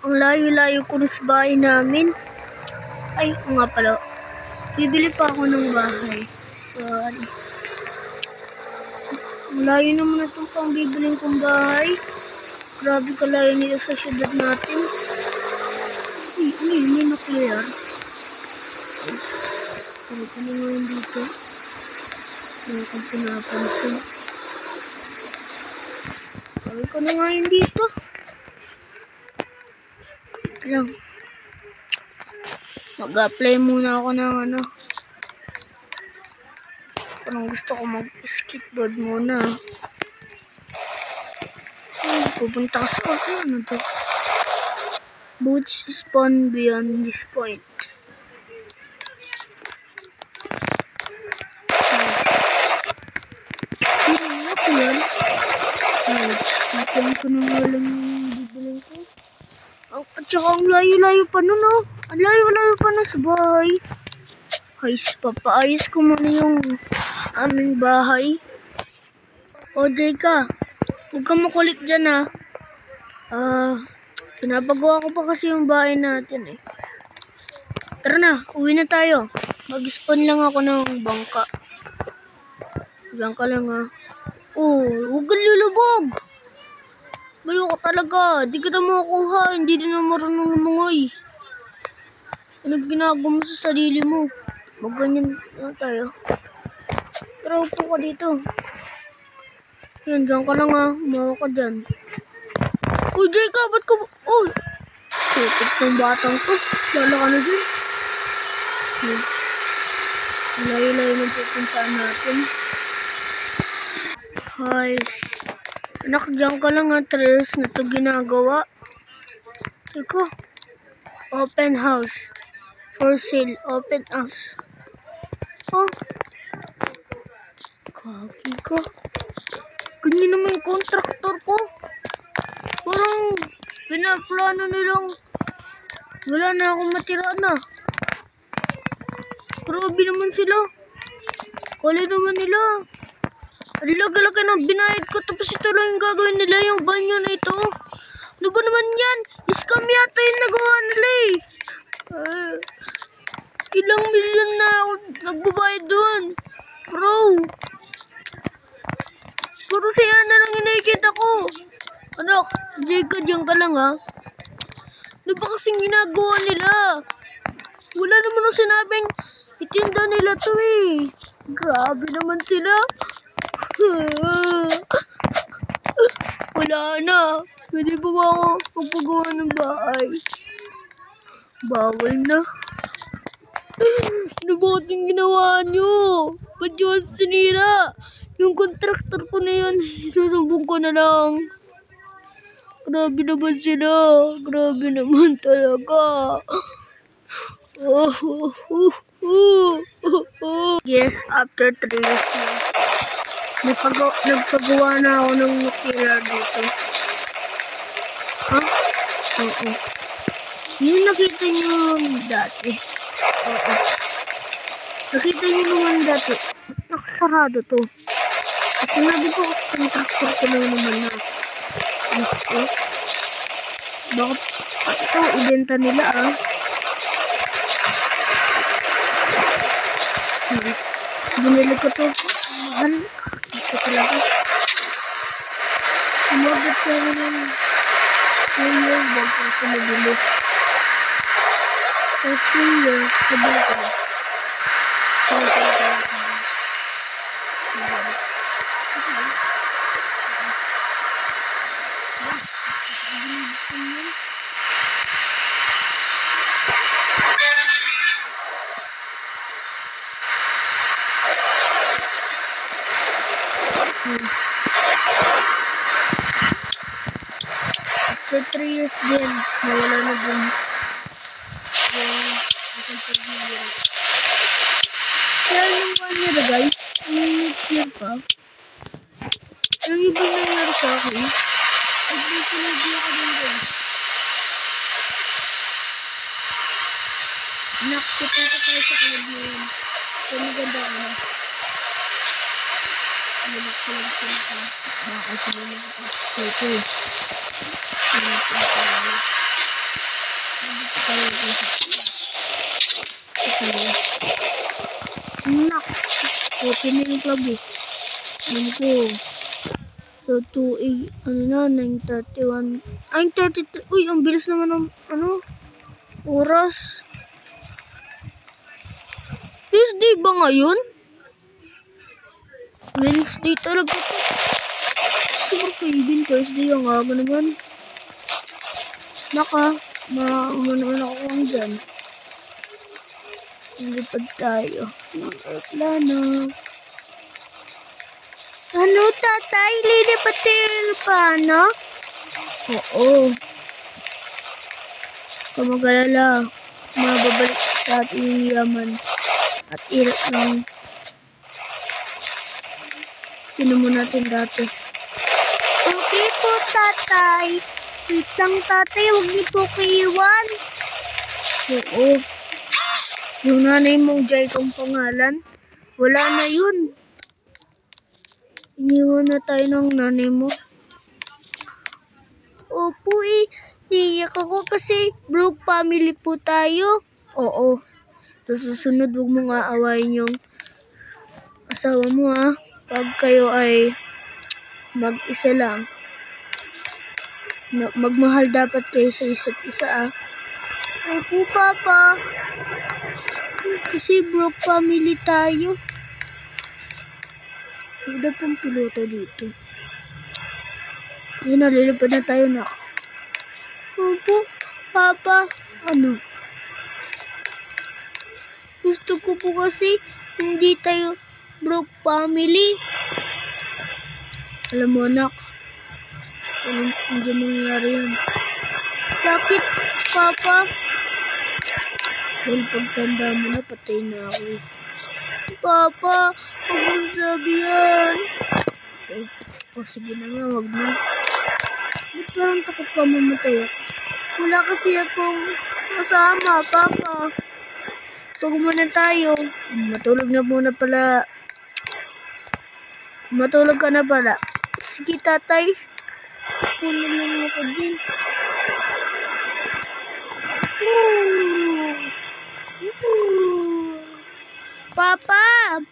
Ang layo-layo ko na sa bahay namin. Ay, nga pala. Bibili pa ako ng bahay. Sorry. Ang layo naman na itong pang bibiling kong bahay. Grabe kalayo nila sa syudad natin. Hindi na clear. Sabi ko na ngayon dito. Hindi akong pinapansin. Sabi ko na ngayon dito. Lang. Mag-apply muna ako ng ano. Parang gusto ko mag-skateboard muna. Pupunta ka sa ano to? Boots spawn beyond this point. Hindi ako yan. Ipon ko na nga lang yung bibiling ko. At saka ang layo-layo pa nun, oh. Ang layo-layo pa na sa bahay. Ayos, papaayos ko muna yung aming bahay. O, Jayka, huwag kang makulit dyan, ha. Pinapagawa ko pa kasi yung bahay natin, eh. Tara na, uwi na tayo. Mag-spawn lang ako ng bangka. Diyan ka lang, ha. Oh, huwag kang lulubog. Balo ka talaga. Di kita makukuha. Hindi din na marunong lumangoy. Anong ginagawa mo sa sarili mo? Magganyan na tayo. Pero upo ka dito. Yan, dyan ka lang, ha. Umawa ka dyan. Uy, Jayka, ba't ka... Uy! Sipit ng batang to. Lala ka na dyan. Layo-layo na pupuntaan natin. Guys. Anak, dyan ka lang, ha. Tres na ito ginagawa. Teko. Open house. For sale. Open house. Oh. Kaki ko. Ganyan naman yung contractor ko. Parang pinaplano nilang wala na akong matira na. Grabe naman sila. Kala naman nila. Ang laki-laki ng binayad ko tapos ito lang yung gagawin nila, yung banyo na ito. Ano ba naman yan? Scam yata yung nagawa nila eh. Ilang milyon na ako nagbabayad doon. Bro. Puro siya na lang yung nakikita ko. Anak, Jayka, dyan ka lang, ha? Ano ba kasing ginagawa nila? Wala naman ang sinabing itinda nila to eh. Grabe naman sila. Wala na. Pwede ba ako magpagawa ng bahay? Bawal na. Ano ba kasing ginawa nyo? Ba't yun sinira? Yung contractor ko na yun, isusubong ko na lang. Grabe naman sila. Grabe naman talaga. Yes, after 3 years na. Nagpagawa na ako ng nuclear dito. Ha? Oo. Yung nakita nyo dati. Oo. Nakita nyo naman dati. Nakasarado to. At sinabi ko, contractor ko lang naman na. Ito. Bakit? Ito, ibenta nila ah. Binili ko to. Mahal. Ito talaga. Umabot ko ng 2 years bago ko nabili. So 2 years, nabili ko na. After 3 years din, nawala na din yung aking pag-ibig. Kaya yung 1 year guys, yung next year pa, yung ibang nangyari sa akin, ay may pinagdi ako din guys. Nakapita tayo sa club na yun. So maganda ka na. Malak ko lang sila ka. Bakit sila na ako. Okay. Open na yung plug eh. Ano ko. So, 9:31. Ay, 33. Uy, ang bilis naman ng, oras. Tuesday ba ngayon? Wednesday talaga to. Super kaibin, Thursday ang aga naman. Naman ako lang dyan. Lipad tayo ng aeroplano. Ano, tatay? Lilipad tayo ng aeroplano? Oo. Kamagalala. Mababalik sa ating yaman. At irap ng pinumo natin dati. Okay po, tatay. Wait lang, tatay. Huwag niyo po kaiwan. Oo. Yung nanay mong Jai kong pangalan, wala na yun. Iniwan na tayo ng nanay mo. Opo eh. Niyak ako kasi broke family po tayo. Oo. Sa susunod, huwag mong aawayin yung asawa mo ha. Pag kayo ay mag-isa lang. Magmahal dapat kayo sa isa't isa ah. Opo, Papa. Kasi broke family tayo. Wala pong piloto dito. Yun, nalilipad na tayo na. Opo, Papa. Ano? Gusto ko po kasi hindi tayo broke family. Alam mo anak, hindi mangyayari yan. Bakit, Papa? Dahil pagtanda mo na, patay na ako eh. Papa, huwag mong sabi yan. Sige na nga, huwag na. Ba't parang takot ka mamatay ako? Wala kasi akong kasama, Papa. Huwag muna tayo. Matulog na muna pala. Matulog ka na pala. Sige, tatay. Puno lang ako din. Papa!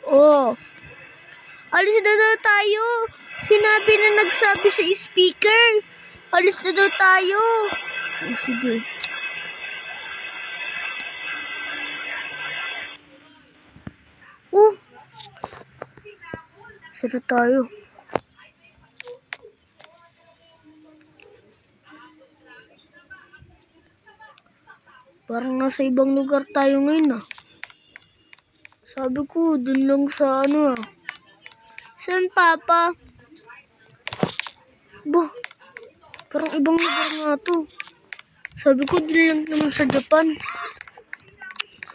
Oo. Alis na daw tayo. Sinabi na nagsabi sa speaker. Alis na daw tayo. Oh, sige. Sira tayo. Parang nasa ibang lugar tayo ngayon ah. Sabi ko, dun lang sa ano ah. Saan, Papa? Bah, parang ibang lugar nga to. Sabi ko, dun lang naman sa Japan.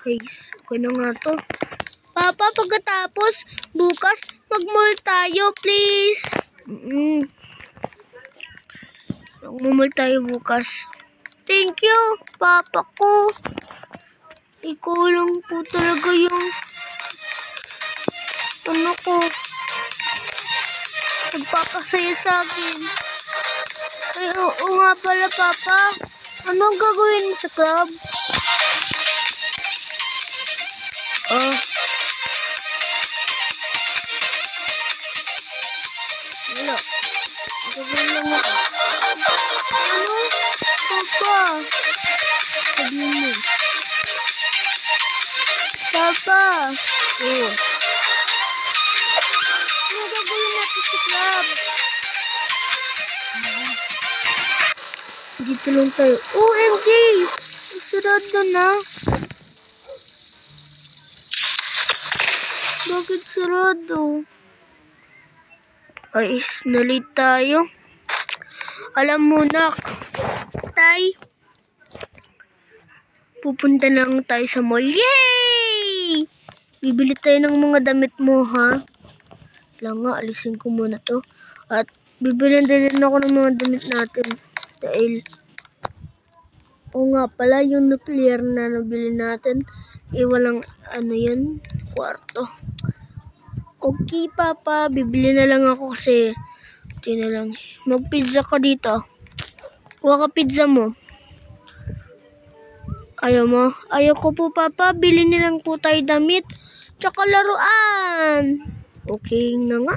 Guys, okay na nga to. Papa, pagkatapos, bukas, mag-mall tayo, please. Mag-mall tayo bukas. Thank you, Papa ko. Ikaw lang po talaga yung ano ko. Nagpapasaya sa akin. Ay, oo nga pala, Papa. Anong gagawin mo sa club? Wala. Gagawin lang ako. Ano? Papa. Sabihin mo. Papa. Oo. Ano gagawin natin sa club? Dito lang tayo. OMG! Sarado na. Bakit sarado? Ay, nalit tayo. Alam mo na, tay. Pupunta lang tayo sa mall. Yay! Bibili tayo ng mga damit mo, ha? Lang nga, alisin ko muna to. At bibili din ako ng mga damit natin. Dahil, o nga pala, yung nuclear na nabili natin, walang, yan, kwarto. Okay, Papa, bibili na lang ako kasi, hindi na lang. Mag-pizza ka dito. Kuha ka pizza mo. Ayaw mo? Ayaw ko po, Papa. Bili nilang po tayo damit. tsaka laruan. Okay na nga.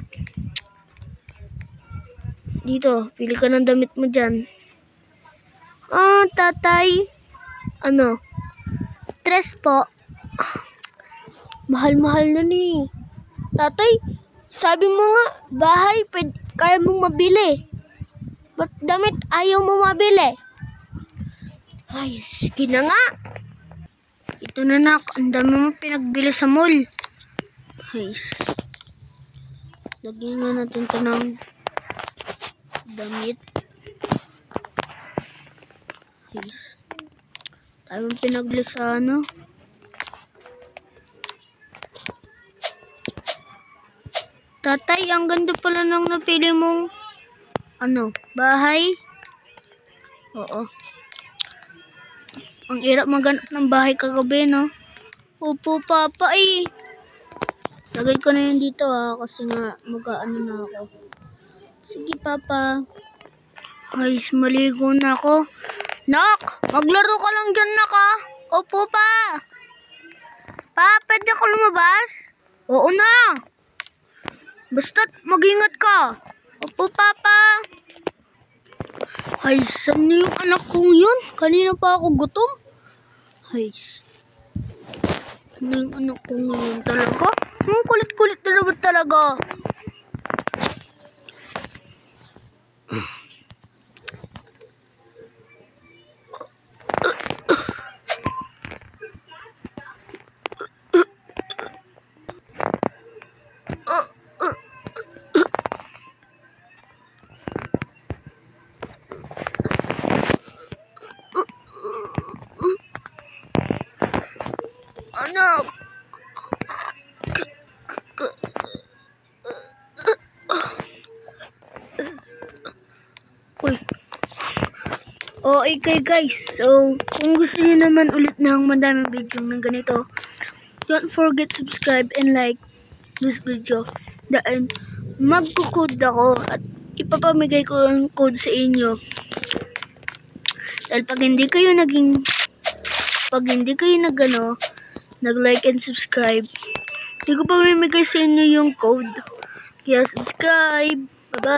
Dito, pili ka ng damit mo dyan. Tatay. Ano? Tres po. Mahal-mahal na ni. Tatay, sabi mo nga, bahay, kaya mong mabili. Ba't damit ayaw mo mabili? Ay, sige na nga. Ito na nak, ang dami mo pinagbili sa mall. Ay, lagyan nga natin ito ng damit. Ay, tayo mong pinagbili sa ano. Tatay, ang ganda pala ng napili mong bahay. Oo. Ang hirap maghanap ng bahay kagabi, no? Opo, Papa, eh. Lagay ko na yun dito, kasi nga mag-aano na ako. Sige, Papa. Ay, maligo na ako. Nak, maglaro ka lang dyan, Nak, ha? Opo, Pa. Pa, pwede ako lumabas? Oo na. Basta't mag-ingat ka. Opo, Papa. Ay, saan na yung anak kong yun? Kanina pa ako gutom. Ay, ano yung anak kong yun talaga? Kulit-kulit na naman talaga. Anak. Uy. Okay guys, so kung gusto niyo naman ulit ng madaming video ng ganito, don't forget subscribe and like this video. Dahil magko-code ako at ipapamigay ko yung code sa inyo. Dahil pag hindi kayo nag-like and subscribe, hindi ko pa mamimigay sa inyo yung code. Kaya subscribe. Bye-bye.